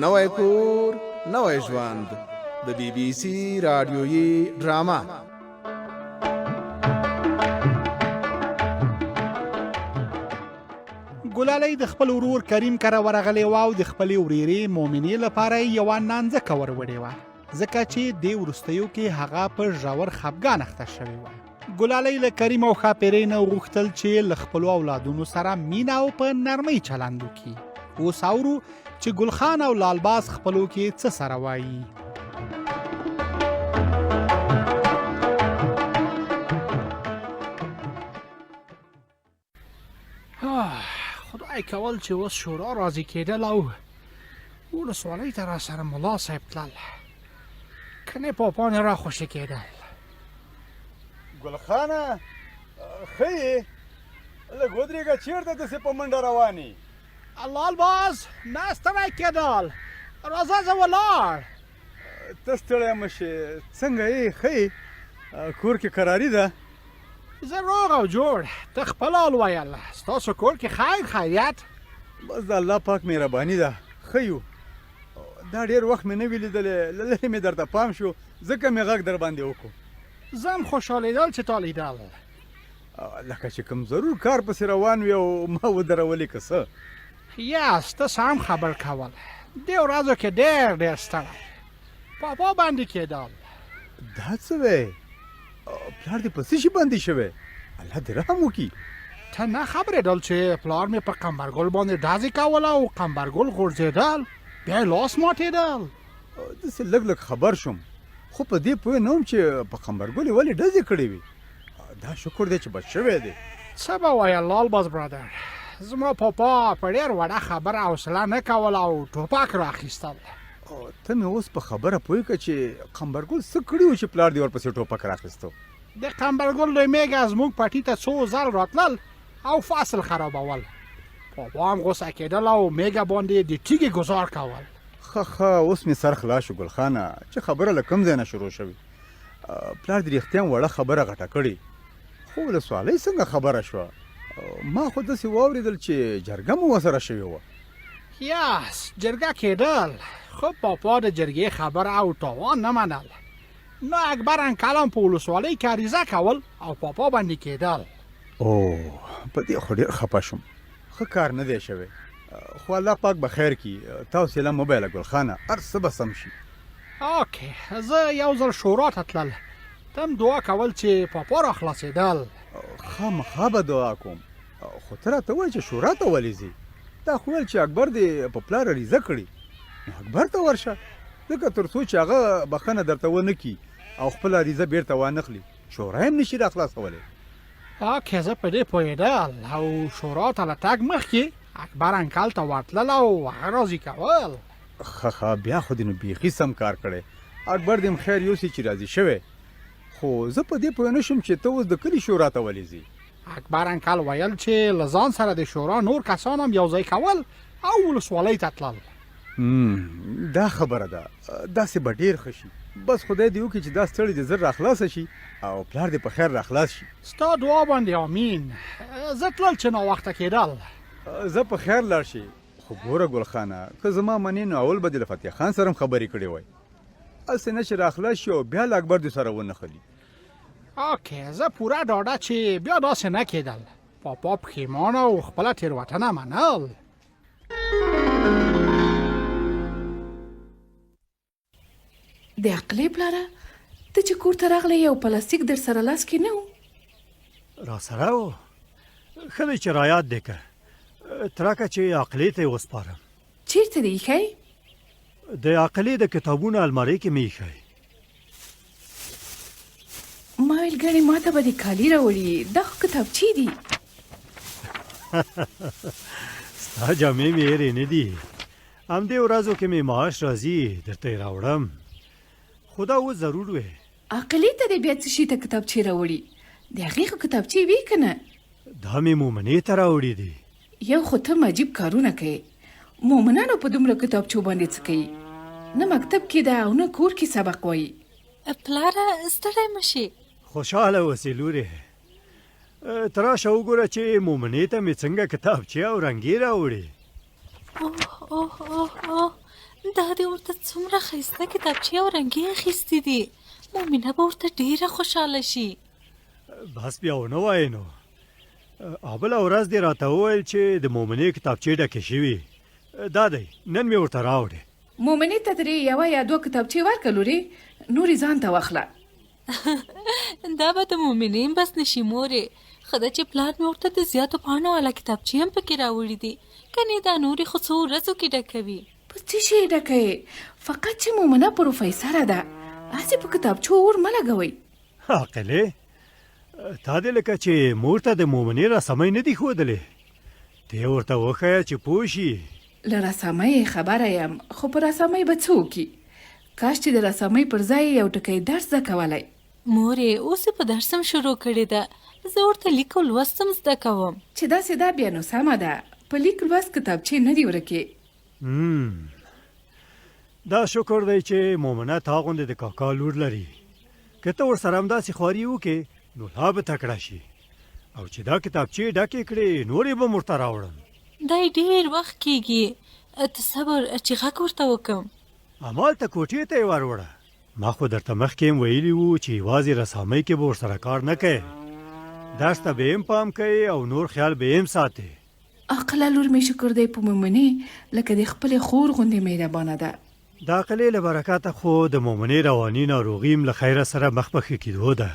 نوی کور نوی ژوند د بي بي سي رادیويي ډرامه. ګلالۍ د خپل ورور کریم کره ورغلې وه او د خپلې ورېرې مومنې لپاره یې یوه نانځکه وروړې وه، ځکه چې دې وروستیو کې هغه په ژور خفګان اخته شوې وه. ګلالۍ له کریم او ښاپیرۍ نه وغوښتل چې له خپلو اولادونو سره مینه او په نرمۍ چلند وکړي. اوس اورو چې ګلخان او لالباز خپلو کې څه سره وایي. خدای کول چې اوس شورا راضي کېدل او ولسوالۍ ته را سره ملا صاحب تلل، کنې پاپانې را خوشي کېدل. ګلخانه ښه یې؟ لږ ودرېږه، چېرته داسې په منډه روانې؟ لالباز نه ستړی کېدل، راځه زه ولاړ. ته ستړی مه شې، څنګه یې؟ ښه یې؟ کور کې قراري ده؟ زه روغ او جوړ، ته خپل حال ویل، ستاسو کور کې خیر خیریت؟ بس د الله پاک مهرباني ده، ښه یو. دا ډېر وخت مې نه وي لیدلی، له لرې مې درته پام شو، ځکه مې غږ در باندې وکړو. زه هم خوشحالېدل چې تا لیدل. لکه چې کوم ضرور کار پسې روان وي او ما ودرولې که څه؟ یاس ته سم خبر کول، دې ورځو کې ډېر ستړی پاپا باندې کېدل. دا څه وی؟ پلار دې په څه شي باندې شوی؟ الله دې رحم وکړي. ته نه خبرېدل چې پلار مې په قمبرګل باندې ډازې کوله او قمبرګل غورځېدل، بیا یې لاس ماتېدل. داسې لږ لږ خبر شوم، خو په دې پوه نه وم چې په قمبرګل یې ولې ډزې کړې وي. دا شکر دی چې بچ شوی دی. څه به وایه لالباز برادر، زما پاپا په ډېر وړه خبره حوصله نه کوله او ټوپک راخیستل. ته مې اوس په خبره پوه کړه چې قمبرګل څه کړي وو چې پلار دې ورپسې ټوپک راخیستو؟ د قمبرګل دوی میږه زموږ پټي ته څو ځل راتلل او فصل خرابول. پاپا هم غوسه کېدل او میږه باندې د تیږې ګزار کول. ښه اوس مې سر خلاص شو ګلخانه چې خبره له کوم ځای نه شروع شوې. پلار دې رښتیا وړه خبره غټه کړې، خو ولسوالۍ څنګه خبره شوه؟ ما خو داسې واورېدل چې جرګه مو ورسره شوې وه. یاس جرګه کېدل، خو پاپا د جرګې خبره او تاوان نه منل. نو اکبر انکل هم په ولسوالۍ کې عریضه کول او پاپا باندې کېدل. اوه په دې خو ډېر خفه شوم، ښه کار نه دی شوی، خو الله پاک به خیر کړي. تا حوصله مه بایله ګلخانه، هر څه به سم شي. اوکې زه یو ځل شورا ته تلل، ته هم دعا کول چې پاپا را خلاصېدل. خامخا به دعا کوم، خو ته راته وایې چې شورا ته ولې ځې؟ تا خو ویل چې اکبر دې په پلار عریضه کړي، نو اکبر ته ورشه، ځکه تر څو چې هغه بخښنه درته ونه کړي او خپل عریضه بیرته وانخلي، شورا هم نشي راخلاصولی. اوکې زه په دې پوهېدل او شورا ته له تګ مخکې اکبر انکل ته ورتلل او هغه راضي کول. ښه بیا خو دې نو بیخي سم کار کړی، اکبر دې هم خیر یوسي چې راضي شوی. خو زه په دې پوه نه شم چې ته اوس د کلي شورا ته ولې ځې؟ اکبر انکل ویل چې له ځان سره د شورا نور کسان هم یو ځای کول او ولسوالۍ ته تلل. دا خبره ده، داسې به ډېر ښه شي. بس خدای دې وکړي چې دا ستړی دې زر راخلاصه شي او پلار دې په خیر راخلاص شي. ستا دعا باندې امین. زه تلل چې ناوخته کېدل. زه په خیر لاړ شي. خو ګوره ګلخانه، که زما منې نو اول به دې له فتح خان سره هم خبرې کړې وای، هسې نه چې راخلاص شي او بیا له اکبر دې سره ونښلي. اوکې زه پوره ډاډه چې بیا داسې نه کېدل. پاپا پښیمانه او خپله تېروتنه منل. د عقلې پلاره، ته چې کور ته راغلی یو پلاستیک در سره لاس کې نه و؟ را سره و، ښه دی چې رایاد دی که ترکه چې عقلې ته یې وسپارم. چېرته دی ایښی؟ د عقلې د کتابونو المارۍ کې مې ایښی. ما ویل ګڼې ما ته به دې کالي راوړي، دا خو کتابچې دي. ستا جامې مې هېرې نه دي، همدې ورځو کې مې معاش راځي درته یې راوړم، خو دا اوس ضرور وی. عقلې ته دې بیا څه شي ته کتابچې راوړي؟ د هغې خو کتابچې وي که نه؟ دا مې مومنې ته راوړي دي. یو خو ته عجیب کارونه کوې، مومنانو په دومره کتابچو باندې څه کوي؟ نه مکتب کې ده او نه کور کې سبق وایي. پلاره ستړی مه شي. خوشحاله اوسې لورې، ته راشه وګوره چې مومنې ته مې څنګه کتابچې او رنګې راوړې. اوه اوه اوه اوه دا دې ورته څومره ښایسته کتابچې او رنګې اخیستې دي. مومنه به ورته ډېره خوشحاله شي. بس بیا ونه وایې نو. بله ورځ دې راته وویل چې د مومنې کتابچې ډکې شوي. دا دی نن مې ورته راوړې. مومنې ته ترې یوه یا دوه کتابچې ورکړه لورې، نورې ځان ته واخله. دا به د مومنې بس نشي مورې. ښه ده چې پلار مې ورته د زیاتو پاڼو والا کتابچې هم پکې راوړي دي. کنې دا نورې خو څو ورځو کې ډکوي. په څه شي ډکوي؟ فقط چې مومنه پروفیسره ده، هسې په کتابچو اور مه لګوئ. عاقلې، تا دې لکه چې مور ته د مومنې رسامۍ نه دي ښودلې. ته یې ورته وښیه چې پوه شي. له رسامۍ خبره یم، خو په رسامۍ به څه وکړي؟ کاش چې د رسامۍ پر ځای یو ټکی درس زده کولی. مورې اوس په درس هم شروع کړې ده. زه ورته لیک او لوست هم زده کوم. چې داسې دا بیا نو سمه ده، په لیک لوست کتابچې نه دي ورکې. دا شکر دی چې مومنه تا غوندې د کاکا لور لري. که ته ورسره همداسې خواري وکړې نو لا به تکړه شي. او چې دا کتابچې ډکې کړې نورې به م ورته راوړم. دا ډېر وخت کېږي. ته صبر چې غږ ورته وکړم. همالته کوټې ته یې وروړه. ما خو درته مخکې هم ویلي وو چې یوازې رسامۍ کې به ورسره کار نه کوې. درس ته به هم پام کوې او نور خیال به هم ساتې. عاقله لور مې شکر دی په مومنې لکه د خپلې خور غوندې مهربانه ده. د عقلې له برکته خو د مومنې رواني ناروغي هم له خیره سره مخ په ښه کېدو ده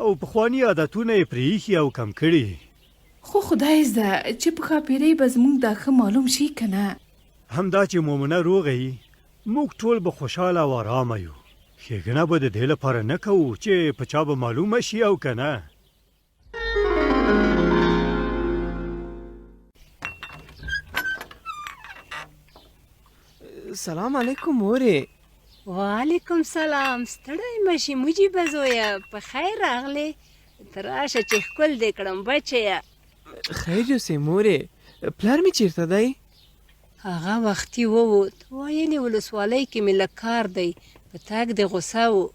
او پخواني عادتونه یې پرېښي او کم کړي. خو خدای زده چې په ښاپېرۍ به زموږ دا ښه معلوم شي که نه. همدا چې مومنه روغه وي موږ ټول به خوشحاله او ارامه یو. ښېګڼه به د دې لپاره نه کوو چې په چا به معلومه شي او که نه. سلام علیکم مورې. وعلیکم سلام. ستړی مشي مجیبه زویه، په خیر راغلې. ته راشه چې ښکل دې کړم بچیه. خیر یوسې مورې، پلار مې چیرته دی؟ هغه وختي ووت، ویلې ولسوالۍ کې مې لږ کار دی، په تګ دې غوسه و.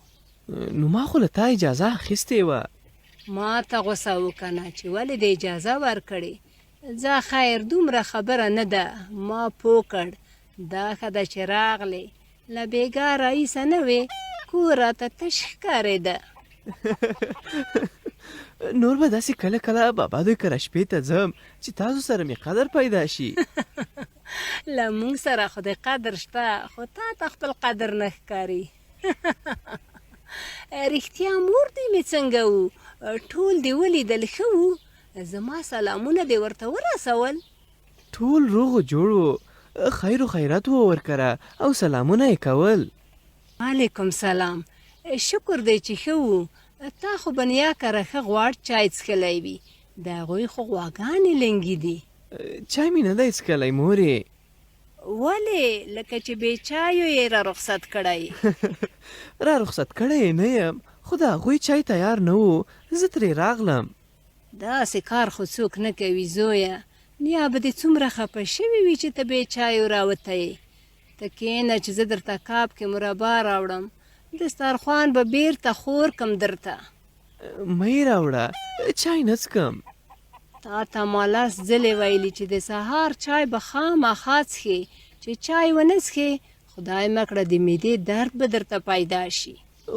نو ما خو له تا اجازه اخیستې وه. ما ته غوسه وکنه چې ولې دې اجازه ورکړې. ځه خیر، دومره خبره نه ده، ما پوه کړ. دا ښه ده چې راغلې. له بېګا رئیسه نه وې، کور راته تش ښکارېده. نور به داسې کله کله بابا دوی کره شپې ته ځم چې تاسو سره مې قدر پیدا شي. له موږ سره خو د قدر شته، خو تا ته خپل قدر نه ښکاري. رښتیا مور دې مې څنګه وو؟ ټول دې ولیدل ښه وو؟ زما سلامونه دې ورته ورسول؟ ټول روغ و جوړ وو، خیر و خیرات وو ورکره او سلامونه یې کول. علیکم سلام. شکر دی چې ښه وو. تا خو بنیا کره ښه غواړ چای څښلی وي. د هغوی خو غواګانې لنګې دي. چای مې نه دی څښلی مورې. ولې؟ لکه چې بې چایو یې را رخصت کړی. را رخصت کړی یې نه یم، خو د هغوی چای تیار نه وو، زه ترې راغلم. داسې کار خو څوک نه کوي زویه. نیا به دې څومره خفه شوي وي چې ته بې چایو راوتی. ته کښېنه چې زه درته کاب کې مربا راوړم. دسترخوان به بیرته خور کم درته. مه یې راوړه، چای نه څښم. تا ته ما لس ځلې ویلي چې د سهار چای به خامخا څښې. چې چای ونه څښې خدای مه کړه د معدې درد به درته پیدا شي.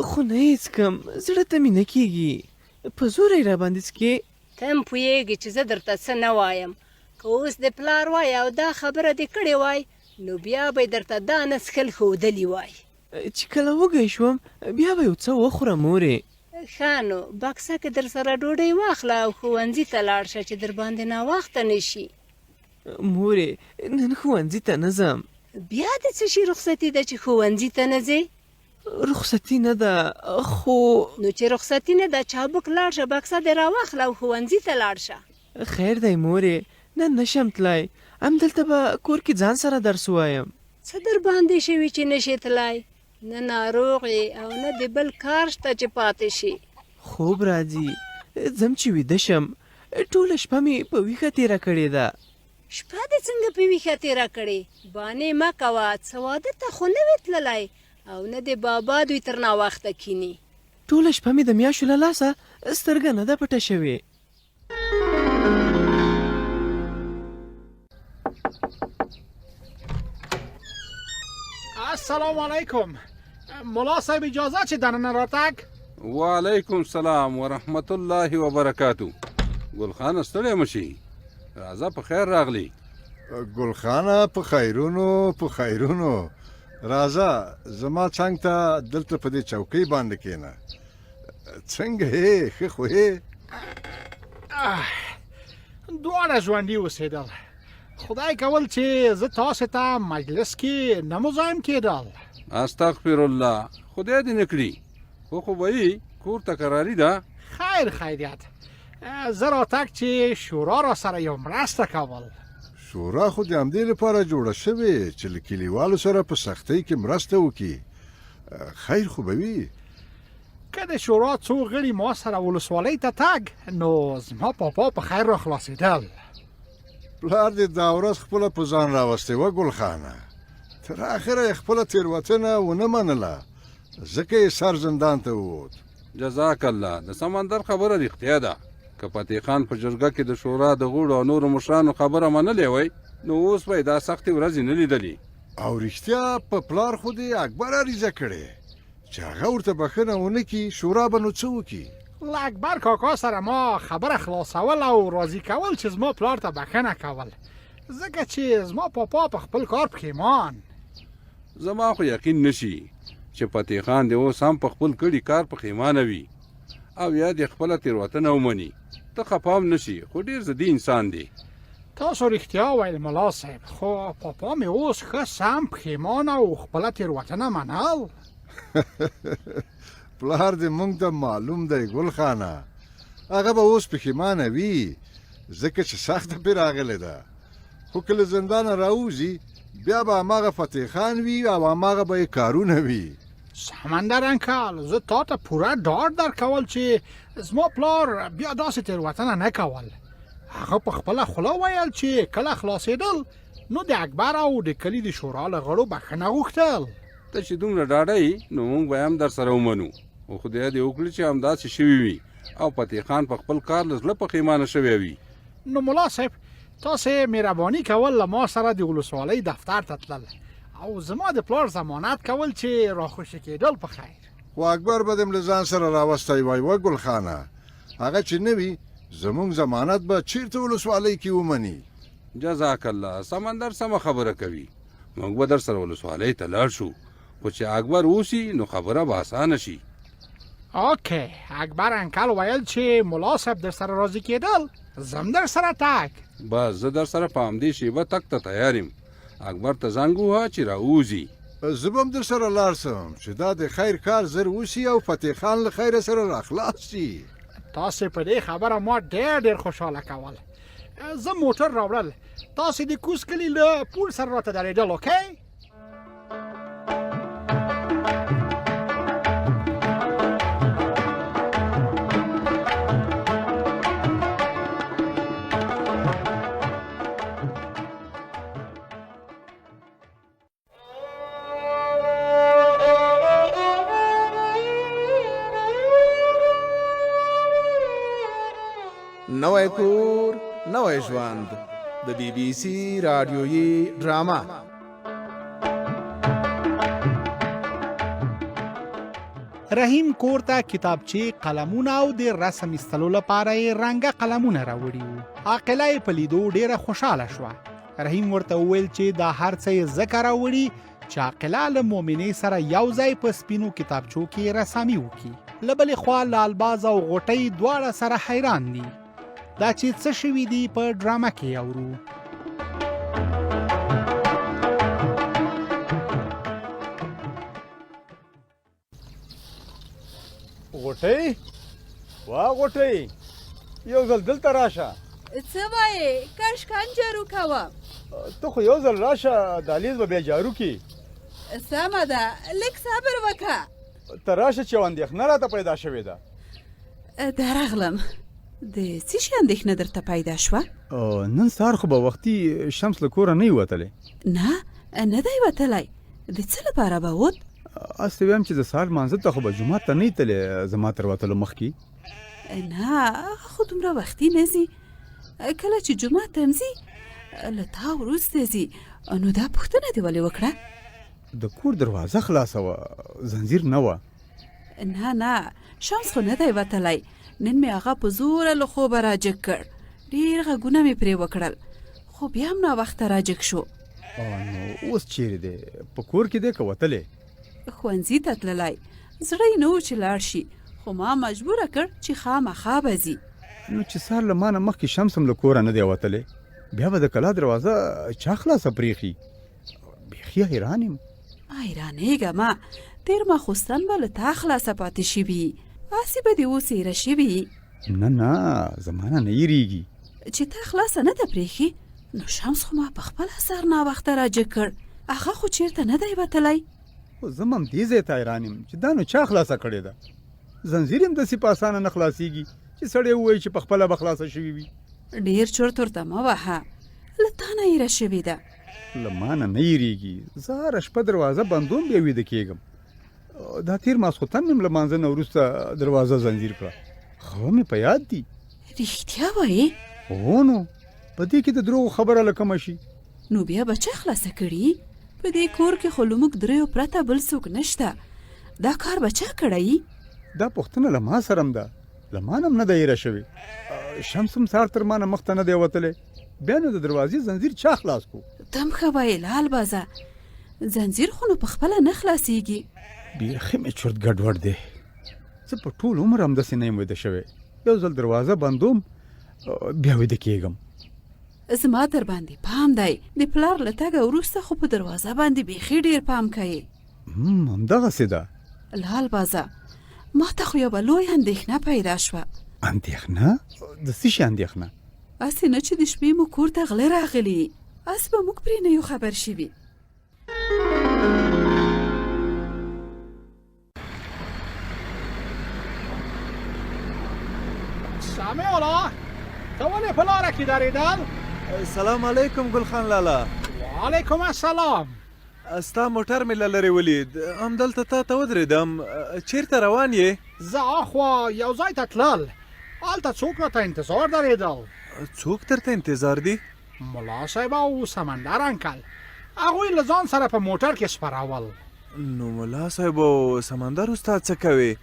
خو نه یې څښم، زړه ته مې نه کېږي. په زوره یې راباندې څښې. ته هم پوهېږې چې زه درته څه نه وایم. که اوس د پلار وای او دا خبره دې کړې وای نو بیا به یې درته دا نه څښل ښودلي وای. چې کله وږی شوم بیا به یو څه وخورم مورې. ښه نو بکسه کې در سره ډوډۍ واخله او ښوونځي ته لاړ شه چې در باندې ناوخته نه شي. مورې نن ښوونځي ته نه ځم. بیا د څه شي رخصتي ده چې ښوونځي ته نه ځې؟ رخصتي نه ده خو. نو چې رخصتي نه ده چابک لاړ شه، بکسه دې راواخله او ښوونځي ته لاړ شه. خیر دی مورې، نن نشم تلای، همدلته به کور کې ځان سره درس وایم. څه در باندې شوي چې نشې تلای؟ نه ناروغ یې او نه د بل کار شته چې پاتې شي. خوب راځي، ځم چې ویده شم. ټوله شپه مې په ویښه تېره کړې ده. شپه دې څنګه په ویښه تېره کړې؟ بانې مه کوه، څه واده ته خو نه وې تللی او نه د بابا دوی تر ناوخته کیني. ټوله شپه مې د میاشو له لاسه سترګه نه ده پټه شوې. سلام علیکم. ملا صاحب اجازه چې دننه راتګ؟ وعلیکم سلام ورحمت الله وبرکاتو. ګلخانه ستړی مشي، راځه په خیر راغلی. ګلخانه په خیرونو په خیرونو. راځه زما څنګ ته دلته په دې چوکۍ باندې کېنه. څنګه یې؟ ښه خو یې؟ دواړه ژوندي اوسېدل. خدای کول چې زه تاسو ته مجلس کې نه مزاحم کېدل. استغفر الله، خدای دې نه کړي. خو به کور تکراري ده. خیر خیریت. زه راتګ چې شورا را سره یو مرسته کول. شورا خو د همدې لپاره جوړه شوې چې له کلیوالو سره په سختۍ کې مرسته وکړي. خیر خو به وي. که د شورا څو غړي ما سره ولسوالۍ ته تګ نو زما پاپا په خیر را خلاصېدل. پلار دې دا ورځ خپله په ځان راوستې وه ګلخانه. تر اخره یې خپله تېروتنه ونه منله، ځکه یې سر زندان ته ووت. جزاک الله. د سمندر خبره رښتیا ده. که فتح خان په جرګه کې د شورا د غړو او نورو مشرانو خبره منلې وای نو اوس به دا سختې ورځې نه لیدلې. او رښتیا په پلار خو دې اکبر عریضه کړې چې هغه ورته بښنه ونه کړي، شورا به نو څه وکړي؟ له اکبر کاکا سره ما خبره خلاصول او راضي کول چې زما پلار ته بښنه کول، ځکه چې زما پاپا په خپل کار پښیمان. زما خو یقین نشي چې فتح خان دې اوس هم په خپل کړي کار پښیمانه وي او یا دې خپله تېروتنه ومني. ته خفه هم نشي، خو ډېر ضدي انسان دی. تاسو رښتیا ویل ملا صاحب، خو پاپا مې اوس ښه سم پښیمان او خپله تېروتنه منل. پلار دې موږ ته معلوم دی ګلخانه، هغه به اوس پښیمانه وي ځکه چې سخته پرې راغلې ده. خو که له زندانه راوځي بیا به هماغه فتح خان وي او هماغه به یې کارونه وي. سمندر انکل، زه تا ته پوره ډاډ درکول چې زما پلار بیا داسې تېروتنه نه کول. هغه په خپله خوله ویل چې کله خلاصېدل نو د اکبر او د کلي د شورا له غړو بښنه غوښتل. ته چې دومره ډاډه یې نو موږ به هم در سره ومنو، خو خدای دې وکړي چې همداسې شوي وي او فتح خان په خپل کار له زړه پښیمانه شوی وي. نو ملا صاحب تاسې مهرباني کول له ما سره د ولسوالۍ دفتر ته تلل او زما د پلار ضمانت کول چې راخوشي کېدل په خیر. خو اکبر به دې له ځان سره راوستی وای وه ګلخانه، هغه چې نه وي زموږ ضمانت به چیرته ولسوالۍ کې ومني. جزاک الله. سمندر سمه خبره کوي. موږ به در سره ولسوالۍ ته لاړ شو، خو چې اکبر اوسي نو خبره به اسانه شي. اوکې، اکبر انکل ویل چې ملا صاحب در سره راضي کېدل، زم در سره تګ. بس زه در سره په همدې شیبه تګ ته تیار یم. اکبر ته زنګ ووهه چې راوځي. زه به هم در سره لاړ سم چې دا د خیر کار زر وشي او فتح خان له خیره سره راخلاص شي. تاسې په دې خبره ما ډېر خوشحاله کول. زه موټر راوړل، تاسې د کوز کلي له پول سره راته درېدل. اوکې؟ نوی کور نوی ژوند د بی بی سی رادیویي ډرامه. رحیم کور ته کتابچې، قلمونه او د رسم ایستلو لپاره یې رنګه قلمونه راوړي وو. عاقله یې په لیدو ډېره خوشحاله شوه. رحیم ورته وویل چې دا هر څه یې ځکه راوړي چې عاقله له مومنې سره یو ځای په سپینو کتابچو کې رسامي وکړي. له بلې خوا لالباز او غوټۍ دواړه سره حیران دي. دا چې څه شوي دي په ډرامه کې اورو. غوټۍ، وا غوټۍ، یو ځل دلته راشه. څه وایې؟ کشکن جارو کوه. ته خو یو ځل راشه، دهلیز به بیا جارو کړي. سمه ده، لږ صبر وکړه. ته راشه چې یو اندېښنه راته پیدا شوې ده. درغلم. د څه شي اندېښنه درته پیدا شوه؟ نن سهار خو به وختي شمس له کوره نه وتلی. نه دی وتلی. د څه لپاره به وت؟ هسې وایم چې د سهار لمانځه ته خو به جومات ته نه تللی زما تر وتلو مخکې. نه، خو دومره وختي نه ځي. کله چې جومات ته هم ځي له تا وروسته ځي. نو دا پوښتنه دې ولې وکړه؟ د کور دروازه خلاصه وه، زنځیر نه وه. نه شمس خو نه دی وتلی. نن مې هغه په زوره له خوبه راجګ کړ. ډېر غږونه مې پرې وکړل خو بیا هم ناوخته راجګ شو. نو اوس چیرې دی؟ په کور کې دی که وتلی؟ ښوونځي ته تللی. زړه یې نه و چې لاړ شي خو ما مجبوره کړ چې خامخا به ځي. نو چې سهار له ما نه مخکې شمس هم له کوره نه دی وتلی، بیا به د کلا دروازه چا خلاصه پرېښي؟ بیخي حیران یم. حیرانېږمه، تېر ماخوستن به له تا خلاصه پاتې شوي، هسې به دې اوس هېره شوي. نه زما نه یېرېږي. چې تا خلاصه نه ده پرېښي نو شمس خو ما په خپله سر ناوخته راجګ کړ. هغه خو چېرته نه دی وتلی. خو زه هم دې ځای ته حیران یم چې دا نو چا خلاصه کړې ده؟ زنځیر هم داسې په اسانه نه خلاصېږي چې سړی ووایي چې په خپله به خلاصه شوي وي. ډېر چورت ورته مه وهه، له تا نه هېره شوې ده. له ما نه یېرېږي. زه هره شپه دروازه بندوم بیا ویده کېږم. دا تېر ماسخوتن مې له لمانځه نه وروسته دروازه زنځیر کړه. خو مې په یاد دي. رښتیا وایې؟ هو نو په دې کې د دروغو خبره له کومه شي؟ نو بیا به چا خلاصه کړي؟ په دې کور کې خو له موږ دریو پرته بل څوک نشته. دا کار به چا کړی؟ دا پوښتنه له ما سره هم ده، له ما نه هم نه ده هېره شوې. شمس هم سهار تر ما نه مخته نه دی وتلی، بیا نو د دروازې زنځیر چا خلاص کو؟ تم ښه وایې لال بازه، زنځیر خو نو په خپله نه خلاصېږي. بیخي مې چورت ګډوډ دی. زه په ټول عمر همداسې نه یم ویده شوی. یو ځل دروازه بندوم بیا ویده کېږم. زما در باندې پام دی، د پلار له تګه وروسته خو په دروازه باندې بیخي ډېر پام کوې. همدغسې ده. لال بازه، ما ته خو یوه لوی اندېښنه پیدا شوه. اندېښنه؟ د څه شي اندېښنه؟ هسې نه چې د شپې مو کور ته غله راغلي، هسې به موږ پرې نه یو خبر شوي. سامع الله، ته ولې په لاره کې درېدل؟ سلام علیکم ګلخان لالا. وعلیکم السلام. ستا موټر مې له لرې ولید، همدلته تا ته ودرېدم. چیرته روان یې؟ زه اخوا یو ځای ته تلل، هلته څوک راته انتظار درېدل. څوک درته انتظار دی؟ ملا صاحب او سمندر انکل، هغوی له ځان سره په موټر کې سپرول. نو ملا صاحب او سمندر استاد څه کوي؟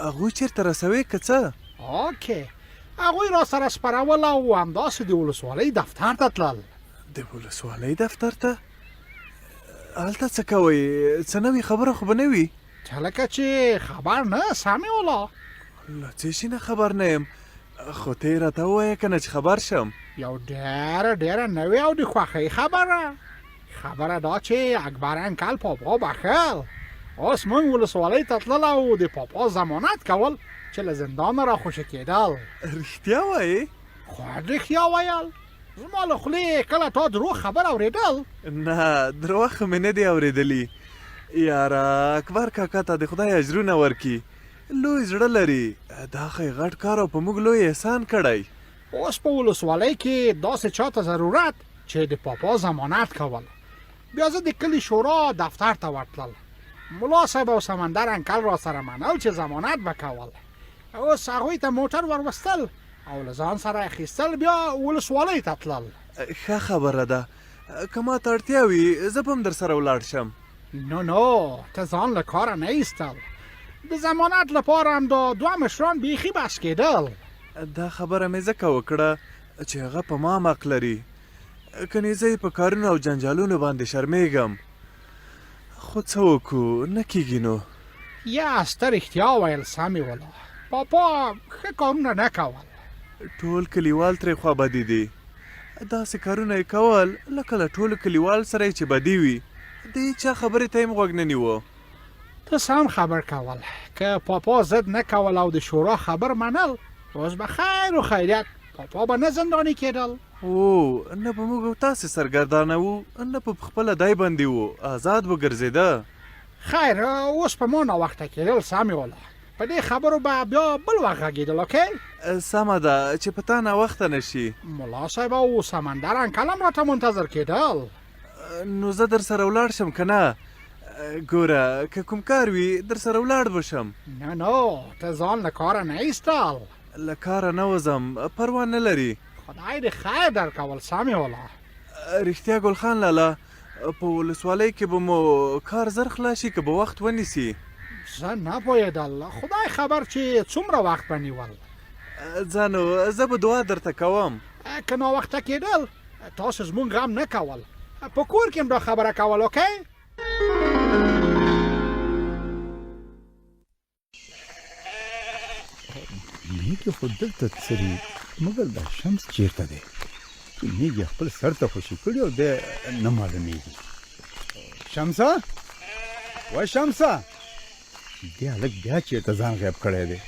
هغوی چیرته رسوي که څه؟ اوکې، هغوی را سره سپرول او همداسې د ولسوالۍ دفتر ته تلل. د ولسوالۍ دفتر ته؟ هلته څه کوئ؟ څه نوې خبره خو به نه وي؟ ته لکه چې خبر نه سامع الله؟ له څه شي نه خبر نه یم، خو ته یې راته ووایه که نه چې خبر شم. یو ډېره نوې او د خوښۍ خبره دا چې اکبر انکل پاپا بخل. اوس موږ ولسوالۍ ته تلل او د پاپا ضمانت کول چې له زندانه را خوشي کېدل. رښتیا وایې؟ خو رښتیا ویل؟ زما له خولې کله تا دروغ خبر اورېدل؟ نه، دروغ خو مې نه دی اورېدلي. یاره اکبر کاکا ته د خدای اجرونه ورکي، لوی زړه لري. دا خو یې غټ کار او په موږ لوی احسان کړی. اوس په ولسوالۍ کې داسې چاته ضرورت چې د پاپا ضمانت کول. بیا زه د کلي شورا دفتر ته ورتلل. ملا صاحب او سمندر انکل را سره منل چې ضمانت به کول. اوس هغوی ته موټر وروستل او له ځان سره اخیستل، بیا ولسوالۍ ته تلل. ښه خبره ده، که ما ته اړتیا وي زه به هم در سره ولاړ شم. نو ته ځان له کاره نه ایستل. د ضمانت لپاره هم دا دوه مشران بیخي بس کېدل. دا خبره مې ځکه وکړه چې هغه په ما حق لري، کنې زه یې په کارونو او جنجالونو باندې شرمېږم. خو څه وکړو، نه کېږي نو. یاس ته رښتیا ویل سامي والله، پاپا ښه کارونه نه کول. ټول کلیوال ترې خوابدي دي. داسې کارونه یې کول لکه له ټولو کلیوال سره چې بدي وي. د هېچا خبرې ته یې غوږ نه نیوه. ته سم خبر کول، که پاپا ضد نه کول او د شورا خبر منل، اوس به خیر و خیریت پاپا به نه زنداني کېدل. او نه به موږ او تاسې سرګردانه وو، نه په خپله دای بندي وو، آزاد وګرځېده. خیر اوس په ما ناوخته کېدل سامي والله، په دې خبرو به بیا بل وخت غږېدل. اوکې سمه ده چې په تا ناوخته نه شي. ملا صاحب او سمندر انکل هم راته منتظر کېدل. نو زه در سره ولاړ شم که نه؟ ګوره که کوم کار وي در سره ولاړ به شم. نه ته ځان له کاره نه ایستل. له کاره نه وځم، پروا نه لري. خدای دې خیر درکول سامي والله. رښتیا ګلخان لالا، په ولسوالۍ کې به مو کار زر خلاص شي که به وخت ونیسي؟ زه نه پوهېدل، خدای خبر چې څومره وخت به نیول. ځانو زه به دعا درته کوم. که ناوخته کېدل تاسو زموږ غم نه کول، په کور کې هم دا خبره کول. اوکې میږي خو دلته څري، مګر دا شمس چیرته دی چې میږي خپل سر ته خوشي کړي او دی نه معلومیږي. شمسه، وای شمسه، دې هلک بیا چېرته ځان غیب کړی دی.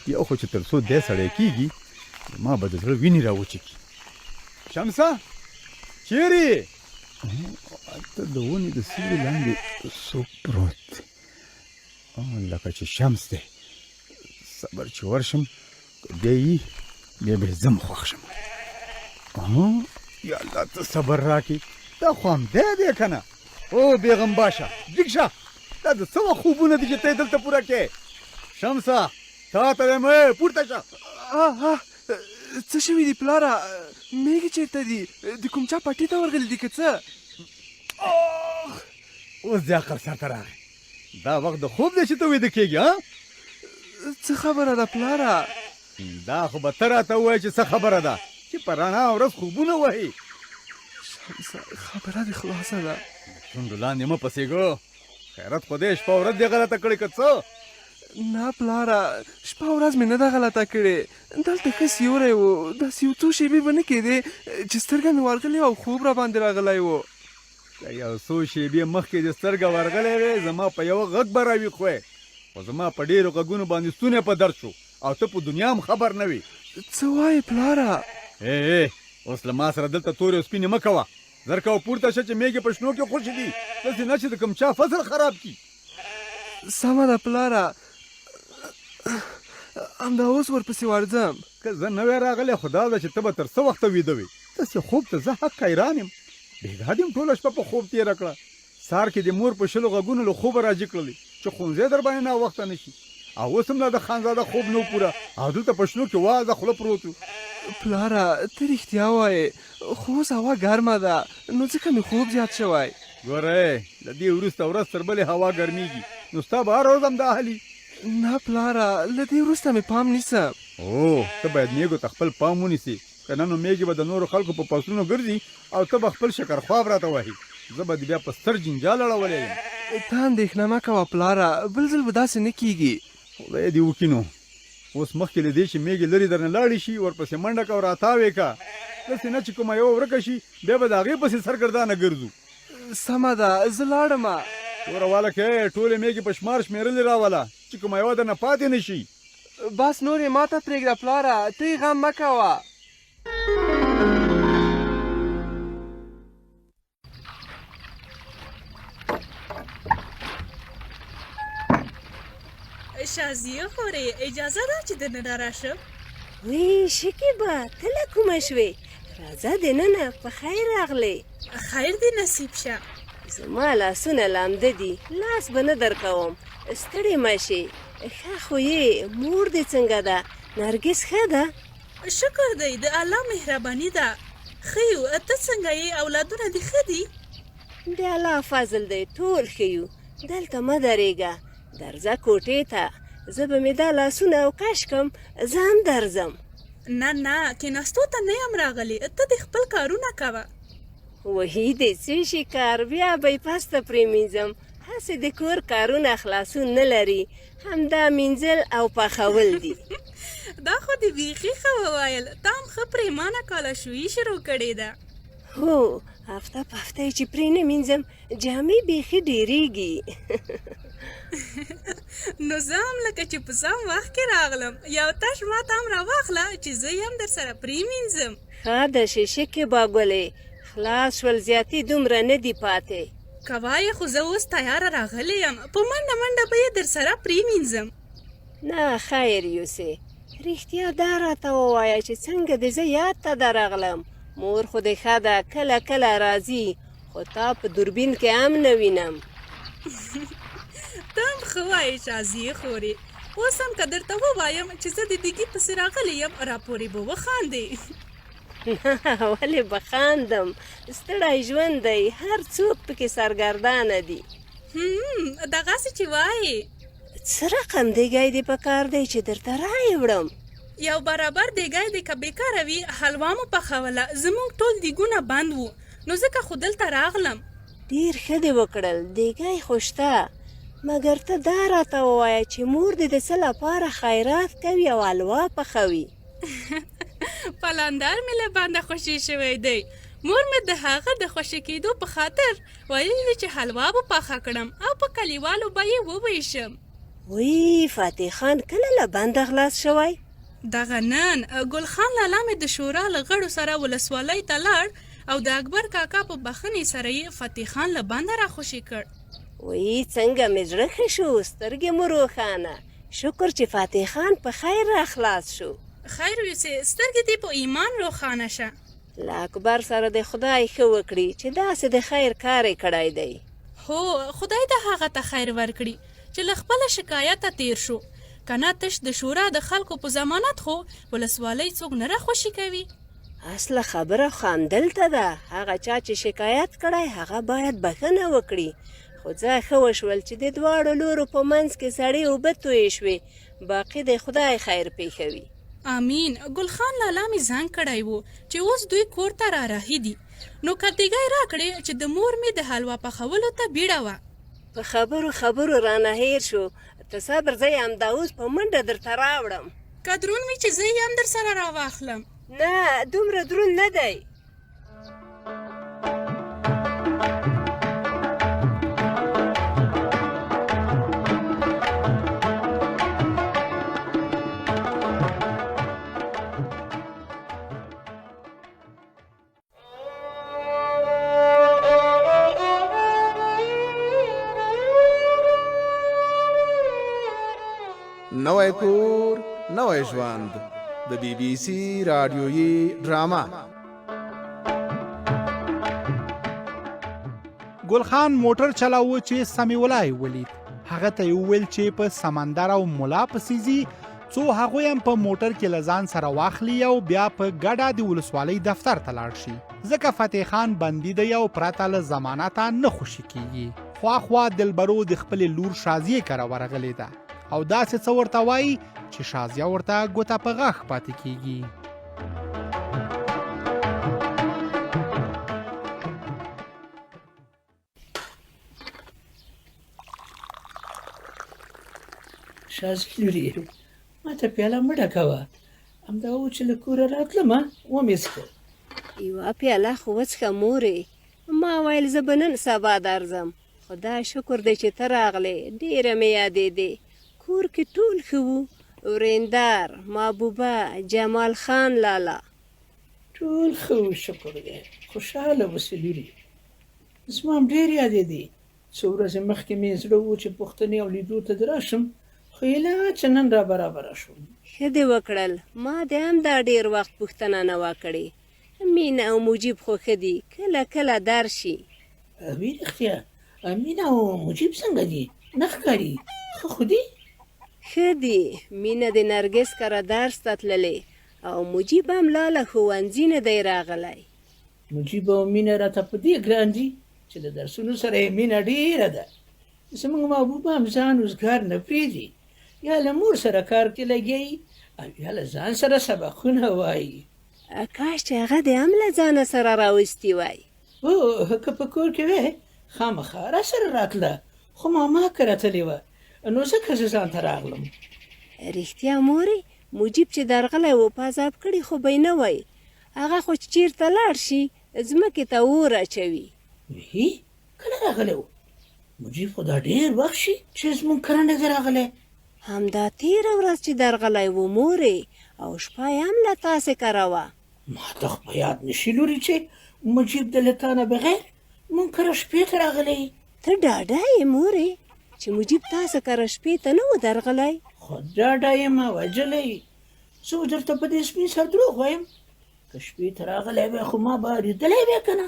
یو خو چې تر څو دی سړی کېږي ما به د زړه وینې راوچکي. شمسه چیرې؟ هلته د ونې د سیوري لاندې څوک پروت دی، لکه چې شمس دی. صبر چې ورشم بیا یي بیا به زه م خوښ شم. یا الله ته صبر راکړي، دا خو همدی دی که نه؟ او بیغم باشه جګ شه، دا د څه وخت خوبونه دي چې ته یې دلته پوره کې؟ شمسه تا ته وایم پورته شه. څه شوي دي پلاره؟ میږي چېرته دي؟ د کوم چا پټي ته ورغلي دي که څه؟ اوس دې عقل سرته راغی. دا وخت د خوب دی چې ته ویده کېږي؟ څه خبره ده پلاره؟ دا خو به ته راته ووایې چې څه خبره ده چې په رڼا ورځ خوبونه وهي. شمسه خبره دې خلاصه ده. شونډو لاندې مه پسېږو، خیرت خو دې شپه ورځ دې غلطه کړې که څه؟ نه پلاره، شپه ورځ مې نه ده غلطه کړې. دلته ښه سیوری و، داسې یو څو شېبې به نه کېدې چې سترګه مې ورغلې او خوب را باندې راغلی و. که یو څو شېبې مخکې دې سترګه ورغلی وې زما په یوه غږ به راویښ وی، خو زما په ډېرو غږونو باندې ستونی په درد شو او ته په دنیا هم خبر نه وې. څه وایې پلاره؟ اوس له ما سره دلته تورې او سپینې مه کوه. زر کوه پورته شه چې میږې په شنو کې خوشې دي، داسې نه چې د کوم چا فصل خراب کړي. سمه ده پلاره، همدا اوس ورپسې ورځم. که زه نه وی راغلی خو دا ده چې ته به تر څه وخته ویده وې. داسې خوب ته زه حق حیران یم. بېګا دې ټوله شپه په خوب تېره کړه. سهار کې د مور په شلو غږونو له خوبه راجګ کړلې چې ښوونځی در باندې ناوخته نه شي، او اوس هم لا د خانزاده خوب نه و پوره او دلته په شنو کې وازه خوله پروت و. پلاره ته رښتیا وایې، خو اوس هوا ګرمه ده نو ځکه مې خوب زیات شوی. ګوره له دې وروسته ورځ تر بلې هوا ګرمیږي، نو ستا به هر ورځ هم دا حالي. نه پلاره، له دې وروسته مې پام نیسم. ته باید میږو ته خپل پام ونیسې، که نه نو میږي به د نورو خلکو په فصلونو ګرځي او ته به خپل شکرخواب راته وهي. زه به دې بیا په ستر جنجال اړولی یم. ته اندېښنه مه کوه پلاره، بل ځل به داسې نه کېږي. خدای دې وکړي نو. اوس مخکې له دې چې میږي لرې درنه لاړې شي ورپسې منډه که او راتاوې که، داسې نه چې کومه یوه ورکه شي بیا به د هغې پسې سرګردانه ګرځو. سمه ده، زه لاړمه. توره والکه ټولې میږي په شمار شمېرلې راوله چې کومه یوه درنه پاتې نه شي. بس نور یې ما ته پرېږده پلاره، ته یې غم مه کوه. شازیه خورې اجازه ده چې دننه راشم؟ وی شکیبا ته له کومه شوې؟ راځه دننه، په خیر راغلې. خیر دې نصیب شه. زما لاسونه لامده دي، لاس به نه در کوم، ستړې مه شې. ښه خو یې مور دې څنګه ده؟ نرګس ښه ده؟ شکر دی، د الله مهرباني ده. ښه یو، ته څنګه یې؟ اولادونه دې ښه دي؟ د الله فضل دی، ټول ښه یو. دلته مه درېږه، درځه کوټې ته. زه به مې دا لاسونه او کش کم، زه هم درځم. نه نه، کېناستو ته نه یم راغلی، ته دې خپل کارونه کوه. وهي دې څه شي کار، بیا به یې پسته پرېمینځم. هسې د کور کارونه خلاصون نه لري، همدا مینځل او پخول دي. دا خو دې بیخي ښه وویل، تا هم ښه پرېمانه کالاشویي شروع کړې ده. هو، هفته په هفته چې پرې نه مینځم جامې بیخي ډېرېږي. نو زه هم لکه چې په سم وخت کې راغلم، یو تش ما ته هم راواخله چې زه یې هم در سره پرېمینځم. ښه ده شیشکې باګولې، خلاص شول، زیاتې دومره نه دي پاتې. که وایې خو زه اوس تیاره راغلی یم، په منډه منډه به یې در سره پرېمینځم. نه خیر یوسې، رښتیا دا راته ووایه چې څنګه دې زه یاد ته درغلم. مور خو دې ښه ده، کله کله راځي، خو تا په دوربین کې هم نه وینم. ته هم ښه وایې شازیې خورې. اوس هم که درته ووایم چې زه د دیګي پسې راغلی یم راپورې به وخاندې. ولې به خاندم ستړی ژوند دی هر څوک پکې سرګردانه دي دغسې چې وایي څه رقم دیګی دې په کار دی چې درته رایې وړم یو برابر دیګی دی که بېکاره وي حلوا مو پخوله زموږ ټول دیګونه بند وو نو ځکه خو دلته راغلم ډېر ښه دې وکړل دیګی خو شته مګر ته دا راته ووایه چې مور دې د څه لپاره خیرات کوي او حلوا پخوي پلندر مې له بنده خوشي شوی دی مور مې د هغه د خوشي کېدو په خاطر ویلي دي چې حلوا به پخه کړم او په کلیوالو به یې وویشم وی فاتح خان کله له بنده خلاص شوی دغه نن ګل خان لالا مې د شورا له غړو سره ولسوالۍ ته لاړ او د اکبر کاکا په بخښنې سره یې فتح خان له بنده راخوشي کړ وی څنګه مې زړه ښه شو سترګې مو روښانه شکر چې فاتح خان په خیر را خلاص شو خیر یوسې سترګې دې په ایمان روښانه شه له اکبر سره د خدای ښه وکړي چې داسې د خیر کار یې کړی دی هو خدای د هغه ته خیر ورکړي چې له خپله شکایته تیر شو کنه تش د شورا د خلکو په ضمانت خو ولسوالۍ څوک نه راخوشي کوي اصله خبره خو همدلته ده هغه چا چې شکایت کړی هغه باید بښنه وکړي خو ځه ښه وشول چې د دواړو لورو په منځ کې سړې اوبه تویې شوې باقي د خدای خیر پېښوي امین ګل خان لالا مې زنګ کړی و چې اوس دوی کور ته را رهي دي نو کتیګی راکړې چې د مور مې د حلوا پخولو ته بیړه وه په خبرو رانه هیر شو ته صبر زه یې همدا اوس په منډه درته راوړم که دروند وي چې زه یې هم در سره راواخلم نه دومره دروند نه دی نوی کور نوی ژوند د بی بی سی رادیویي ډرامه ګل خان موټر چلاوه چې سمی ولای ولید هغه ته ویل چې په سمندر او ملا پسیزي څو هغه هم په موټر کې لزان سره واخلي او بیا په ګډه د ولسوالۍ دفتر ته لاړ شي ځکه فتح خان بندي دی او پراته له ضمانت نه خوشي کیږي خوا دلبرو د خپل لور شازیه کرا ورغلې ده او داسې څه ورته وایي چې شازیه ورته ګوته په غاښ پاتې کیږي شازیه لورې ما ته پیاله مه ډکوه همدا و چې له کوره راتلمه ومې څښه یوه پیاله خو وڅښه مورې ما ویل زه به نن سبا درځم خدای شکر دی چې ته راغلې ډېره مې یادېدې کور کې ټول ښه وو ورېندار محبوبه جمال خان لالا ټول ښه وو شکر دی خوشحاله اوسې لورې زما هم ډېر یادېدې څو ورځې مخکې مې زړه و چې پوښتنې او لیدو ته دې راشم خو ایله چې نن را برابره شوم ښه دې وکړل ما دې هم دا ډېر وخت پوښتنه نه وه کړې مینه او مجیب خو ښه دي کله کله درشي وی رښتیا مینه او مجیب څنګه دي نه ښکاري ښه خو دي ښه دي مینه د نرګس کره درس ته تللې او مجیب هم لا له ښوونځي نه دی راغلی مجیب او مینه راته په دې ګران دي چې د درسونو سره یې مینه ډېره ده زموږ محبوب هم ځان روزګار نه پرېږدي یا له مور سره کار کې لګیایي او یا له ځان سره سبقونه وایي کاش چې هغه دې هم له ځانه سره راوستي وای او که په کور کې وې خامخا را سره راتله خو ماما که راتلې وه نو ځکه زه ځان ته راغلم رښتیا مورې مجیب چې درغلی و په عذاب کړي خو به یې نه وای هغه خو چې چېرته لاړ شي ځمکې ته اور اچوي وی کله راغلی و مجیب خو دا ډېر وخت شي چې زموږ کره نه دی راغلی همدا تېره ورځ چې درغلی و مورې او شپه یې هم له تاسې کره وه ما ته خو په یاد نشي لورې چې مجیب د له تا نه بغیر مونږ کره شپې ته راغلی ته ډاډه یې مورې چې مجیب تاسې کره شپې ته نه و درغلی خو ډاډه یم وجلی زه درته په دې سپین سر دروغ وایم که شپې ته راغلی وی خو ما به لیدلی وی که نه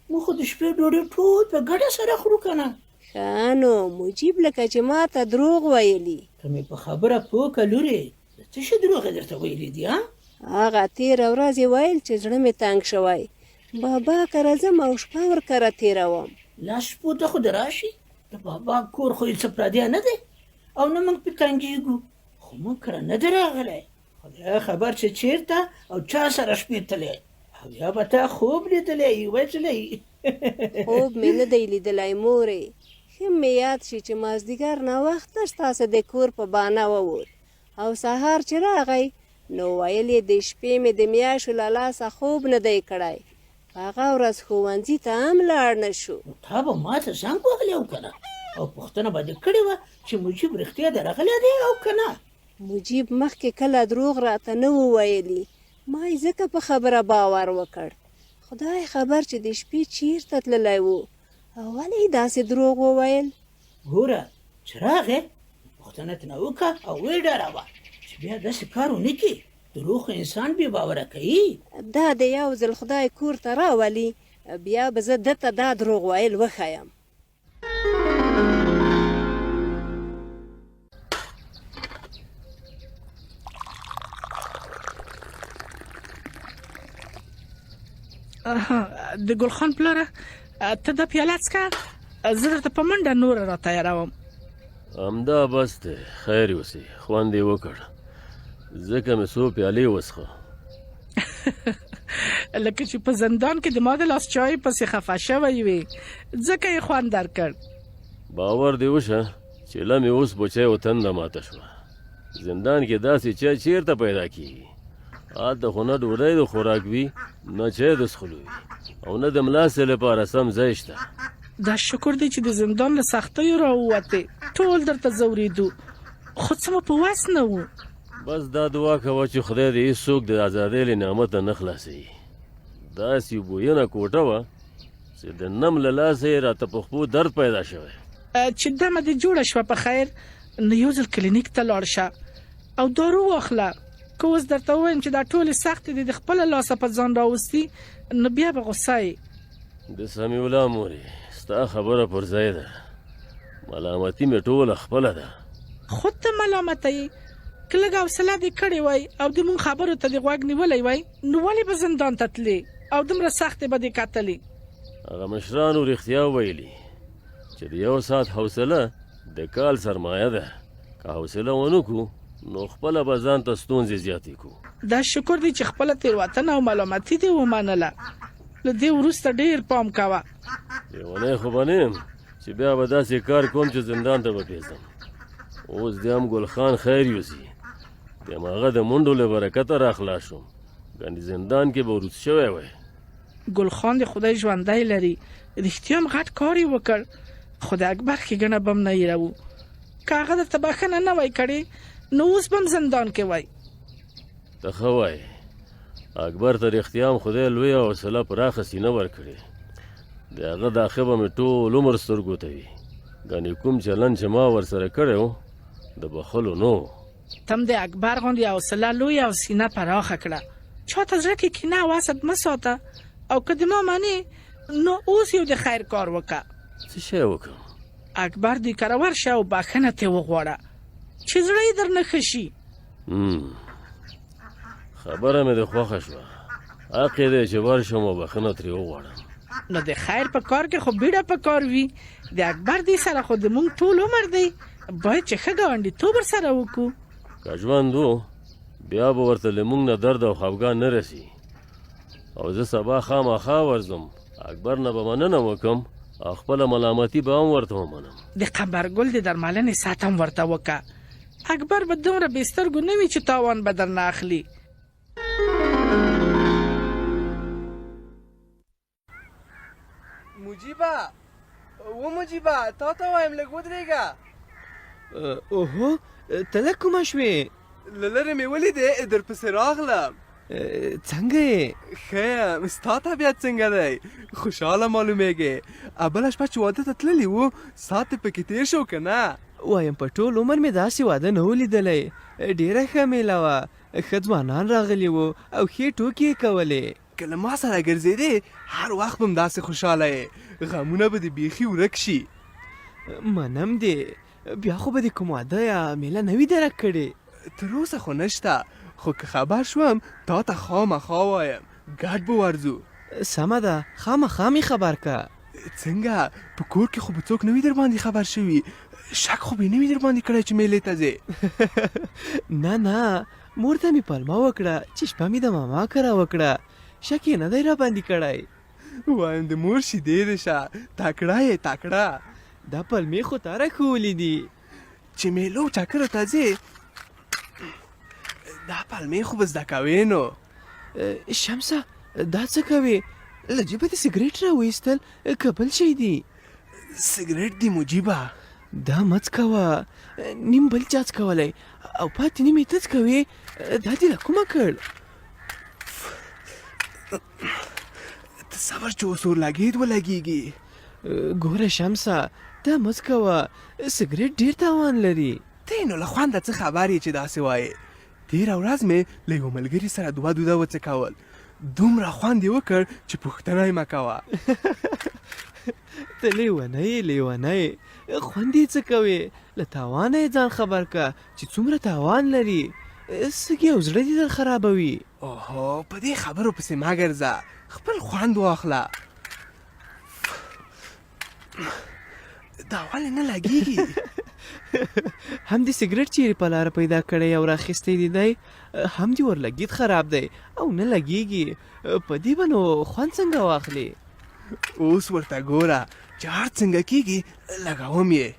موږ خو د شپې ډوډۍ ټول په ګډه سره خورو که نه ښه نو مجیب لکه چې ما ته دروغ ویلي ته مې په خبره پوه که لورې د څه شي دروغ یې درته ویلي دي ها هغه تېره ورځ یې ویل چې زړه مې تنګ شوی، بابا کره ځم او شپه ورکره تېروم. لاس شپو ته خو د راشي، د بابا کور خو یې څه پردی نه دی او نه موږ پې تنګېږو، خو موږ کره نه دی راغلی. خدای خبر چې چېرته او چا سره شپې تلی، او یا به تا خوب لیدلی وجلی. خوب مې نه دی لیدلی مورې، ښه مې یاد شي چې مازدیګر ناوخته ستاسو د کور په بانه ووت او سهار چې راغی نو ویل یې د شپې مې د میاشو له لاسه خوب نه دی کړی، په هغه ورځ ښوونځي ته هم لاړ نه شو. تا به ما ته زنګ وهلی او که نه، او پوښتنه به دې کړې وه چې مجیب رښتیا د راغلی دی او که نه. مجیب مخکې کله دروغ راته نه وو ویلي، ما یې ځکه په خبره باور وکړ. خدای خبر چې د شپې چیرته تللی و او ولې یې داسې دروغ وویل. ګوره چې راغې پوښتنه ترنه وکړه او ویې ډاروه چې بیا داسې کار ونه کړي، دروغ انسان بې باوره کوي. دا د یو ځل خدای کور ته راولي بیا به زه ده ته دا دروغ ویل وښیم. د ګلخان پلاره ته دا پیاله څکه، زه درته په منډه نوره را تیاروم. همدا بس دی، خیر اوسې، خوند یې وکړ، ځکه مې څو پیالې وڅښه. لکه چې په زندان کې د ما د لاس چای پسې خفه شوی وي ځکه یې خوند درکړ. باور دې وشه چې لمې اوس بچی و تنده ماته شوه. زندان کې داسې چای چیرته پیدا کېږي؟ هلته خو نه ډوډۍ د خوراک وي، نه چای د څښلو وي، او نه د ملاسې لپاره سم ځای شته. دا شکر دی چې د زندان له سختیو راووتې، ټول درته ځورېدو، خو څه مو په وس نه وو. بس دا دعا کوه چې خدای دې هېڅوک د ازادۍ له نعمته نه خلاصوي. داسې بوینه کوټه وه چې د نم له لاسه یې راته په خپو درد پیدا شوی. چې دمه دې جوړه شوه په خیر، نو یو ځل کلینیک ته لاړ شه او دارو واخله. که اوس درته ووایم چې دا ټولې سختې دې د خپله لاسه په ځان راوستي نو بیا به غوسه یې. د سمیع الله مورې، ستا خبره پر ځای ده، ملامتي مې ټوله خپله ده. خود ته ملامته یې، که لږ حوصله دې کړې وای او د مونږ خبرو ته دې غوږ نیولی وای نو ولې به زندان ته تلې او دومره سختې به دې کتلې. هغه مشرانو رښتیا ویلي چې د یو ساعت حوصله د کال سرمایه ده، که حوصله ونه کړو نو خپله به ځان ته ستونزې زیاتې کړو. دا شکر دی چې خپله تېروتنه او ملامتي دې ومنله. له دې وروسته ډېر پام کوه. لیونی خو به نه یم چې بیا به داسې کار کوم چې زندان ته به پیځم. اوس دې هم ګلخان خیر یوسي، د هماغه د منډو له برکته را خلاص شوم، ګنې زندان کې به وروست شوی وی. ګلخان د خدای ژوندی لري، رښتیا هم غټ کار یې وکړ، خو د اکبر ښېګڼه به هم نه هېروو. که هغه درته بښنه نه وای کړې نو اوس به هم زندان کې وای. ته ښه وایې، اکبر ته رښتیا هم خدای لویه حوصله پراخه سینه ورکړې. د هغه دا ښه به مې ټول عمر سترګو ته وي، ګنې کوم چلند چې ما ورسره کړی و د بخلو نه و. تم د اکبر غوندې حوصله لویه او سینه پراخه کړه. چا ته زړه کې کینه او حسد مه ساته، او که د ما منې نو اوس یو د خیر کار وکړه. څه شی وکړم؟ اکبر دې کره ورشه او بښنه ترې وغواړه چې زړه یې درنه ښه شي. خبره مې د خوښه شوه، حق یې دی چې ورشم او بښنه ترې وغواړم. نو د خیر په کار کې خو بیړه په کار وي. د اکبر دې سره خو د مونږ ټول عمر دی، باید چې ښه ګاونډیتوب ورسره وکړو. که ژوند و بیا به ورته له مونږ نه درد او خفګان نه رسي. او زه سبا خامخا ورځم، اکبر نه به مننه وکړم او خپله ملامتي به هم ورته ومنم. د قمرګل د درملنې ساعت هم ورته وکړه. اکبر به دومره بې سترګو نه وي چې تاوان به درنه اخلي. مجیبه و مجیبه تا ته وایم لږ ودرېږه. اوهو ته لږ کومه شوې؟ له لرې مې ولیدې درپسې راغلم. څنګه یې؟ ښه یم، ستا طبیعت څنګه دی؟ خوشحاله معلومېږې. بله شپه چې واده ته تللي وو ساعت یې پکې تېر شو که نه؟ وایم په ټول عمر مې داسې واده نه و لیدلی. ډېره ښه میله وه، ښه ځوانان راغلي وو او ښې ټوکې یې کولې. که له ما سره ګرځېدې هر وخت به م داسې خوشحاله یې، غمونه به دې بیخي ورک شي. منم دې، بیا خو به دې کوم واده یا میله نه وي درک کړې؟ تر اوسه خو نشته، خو که خبر شوم تا ته خامخا وایم ګډ به ورځو. سمه ده، خامخا مې خبر که. څنګه په کور کې خو به څوک نه وي در باندې خبر شوي؟ شک خو به نه وي در باندې کړی چې میلې ته ځې؟ نه نه، مور ته مې پلمه وکړه چې شپه مې د ماما کره وکړه. شک یې نه دی را باندې کړی. وایم د مور شیدې دې شه، تکړه یې تکړه. دا پلمې خو تا راښولې دي چې میلو چکرو ته ځې. دا پلمې خو به زده کوې نو. شمسه دا څه کوې؟ له جیبه دې سګرټ را وایستل که بل شی دی؟ سګرټ دې مجیبه. دا مه څکوه، نیم بل چا څکولی او پاتې نیم یې ته څکوې. دا دې له کومه کړ؟ ته صبر چې اوس ورلګېد ولګېږي. ګوره شمسه دا مه څکوه، سګرټ ډېر تاوان لري. ته نو له خونده څه خبر یې چې داسې وایې؟ تېره ورځ مې له یوه ملګري سره دوه دوده وڅکول. دومره خوند یې وکړ چې پوښتنه یې مه کوه. ته لیونی لیونی، خوند یې څه کوې؟ له تاوانه یې ځان خبر که چې څومره تاوان لري. سږي او زړه دې در خرابوي. اوهو په دې خبرو پسې مه ګرځه، خپل خوند واخله. دا ولې نه لګېږي؟ هم دې سګرټ چیرې په لاره پیدا کړی او راخیستی دی دی، هم دې ورلګید خراب دی او نه لګېږي. په دې به نو خوند څنګه واخلې؟ اوس ورته ګوره چې هر څنګه کېږي لګوم یې.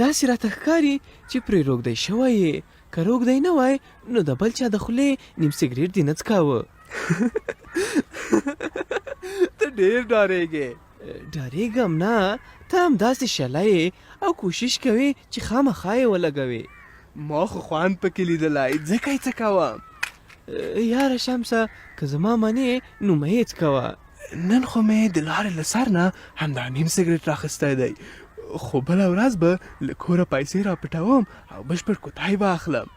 داسې راته ښکاري چې پرې روږدی شوی یې. که روږدی نه وای نو د بل چا د خولې نیم سګرټ دې نه څکاوه. ته ډېر ډارېږې. ډارېږم نه، ته همداسې شلی او کوشش کوې چې خامخا یې ولګوې. ما خو خوند پکې لیدلی ځکه یې څکوم. یاره شمسه که زما منې نو مه یې څکوه. نن خو مې د لارې له سر نه همدا نیم سګرټ راخیستی دی، خو بله ورځ به له کوره پیسې راپټوم او بشپړ کوتای به اخلم.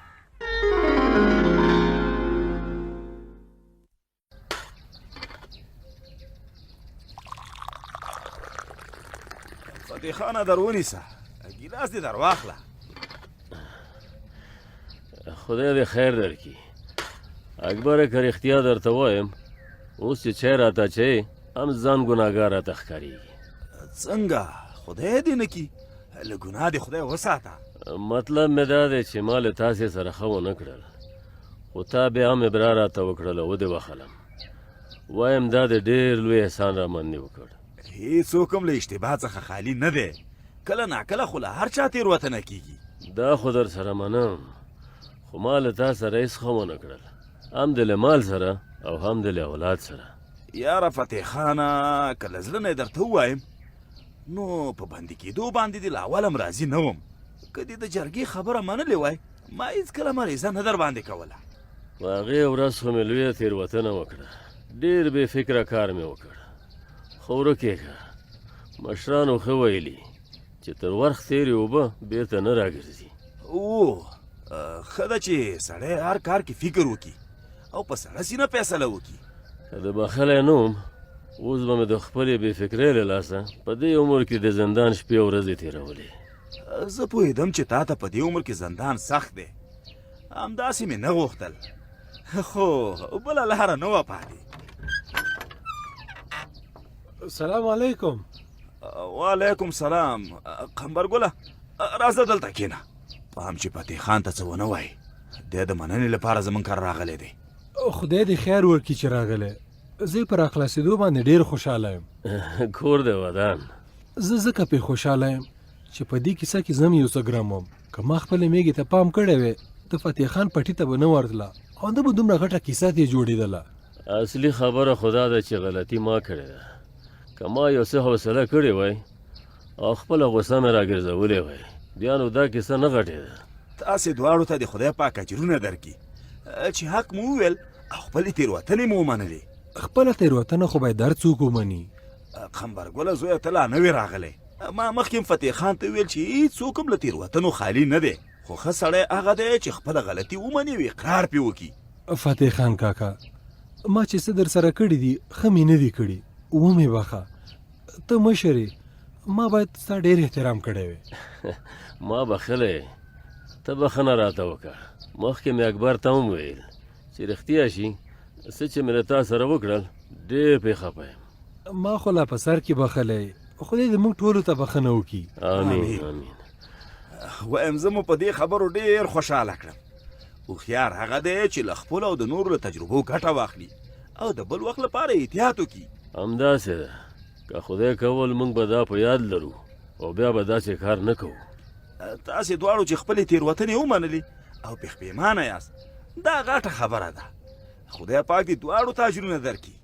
فتح خانه در ونیسه، ګیلاس دې در واخله. خدای دې خیر درکړي. اکبره که رښتیا درته وایم اوس چې چای راته اچوې هم ځان ګناهګار راته ښکارېږي. څنګه خدای دې نه کړي، له ګناه دې خدای وساته. مطلب مې دا دی چې ما له تاسې سره ښه ونه کړل، خو تا بیا هم ابرار راته وکړل او ودې وخلم. وایم دا د ډېر لوی احسان را باندې وکړ. هېڅوک هم له اشتباه څخه خالي نه دی، کله ناکله خو له هر چا تېروتنه کېږي. دا خو در سره منم، خو ما له تا سره هېڅ ښه ونه کړل، هم د له مال سره او هم د له اولاد سره. یاره فتح خانه که له زړه نه یې درته ووایم نو په بندي کېدو باندې دې له اول هم راضي نه وم. که دې د جرګې خبره منلې وای ما هېڅکله مریضه نه در باندې کوله. په هغې ورځ خو مې لویه تېروتنه وکړه، ډېر بې فکره کار مې وکړ. خو ورکېږه، مشرانو ښه ویلي چې تر ورخ تېرې اوبه بېرته نه راګرځي. او ښه ده چې سړی هر کار کې فکر وکړي او په سړه سینه فیصله وکړي. که د بخلی نه وم اوس به مې د خپلې بې فکرۍ له لاسه په دې عمر کې د زندان شپې او ورځې تېرولې. زه پوهېدم چې تا ته په دې عمر کې زندان سخت دی، همداسې مې نه غوښتل، خو بله لاره نه وه پاتې. السلام علیکم. وعلیکم سلام. قمبرګله راځه دلته کښېنه. پام چې فتح خان ته څه ونه وایي، دی د مننې لپاره زموږ کره راغلی دی. خدای دې خیر ورکړي چې راغلی. زه په راخلاصېدو باندې ډېر خوشحاله یم. کور دی ودان. زه ځکه پې خوشحاله یم چې په دې کیسه کې زم یو څه ګرم وم. که ما خپلې میږې ته پام کړی وی د فتح خان پټي ته به نه ورتله او ده به دومره غټه کیسه ترې جوړېدله. اصلي خبره خو دا ده چې غلطي ما کړې ده. که ما یو څه حوصله کړې وای او خپله غوسه مې راګرځولې وای بیا نو دا کیسه نه غټېده. تاسې دواړو ته د خدای پاک اجرونه درکړي چې حق مو وویل او خپلې تېروتنې مو ومنلې. خپله تېروتنه خو باید هر څوک ومني. قمبرګله زویه ته لا نه وې راغلی. ما مخکې فتح خان ته ویل چې هېڅوک هم له تېروتنو خالي نه دی، خو ښه سړی هغه دی چې خپله غلطي ومني او اقرار پرې وکړي. فتح خان کاکا ما چې څه در سره کړي دي ښه مې نه دي کړي، ومې بخښه. ته مشر یې، ما باید ستا ډېر احترام کړی وی. ما بخلی، ته بخښنه راته وکړه. مخکې مې اکبر ته هم ویل چې رښتیا شي څه چې مې له تا سره وکړل ډېر پې خفه یم. ما خو لا په سر کې بخلی، خدای دې موږ ټولو ته بخښنه وکړي. امین امین. وایم زه مو په دې خبرو ډېر خوشحاله کړم. هوښیار هغه دی چې له خپلو او د نورو له تجربو ګټه واخلي او د بل وخت لپاره احتیاط وکړي. همداسې ده، که خدای کول موږ به دا په یاد لرو او بیا به داسې کار نه کوو. تاسې دواړو چې خپلې تېروتنې ومنلې او پښېمانه یاست، دا غټه خبره ده. خدای پاک دې دواړو ته اجرونه درکړي.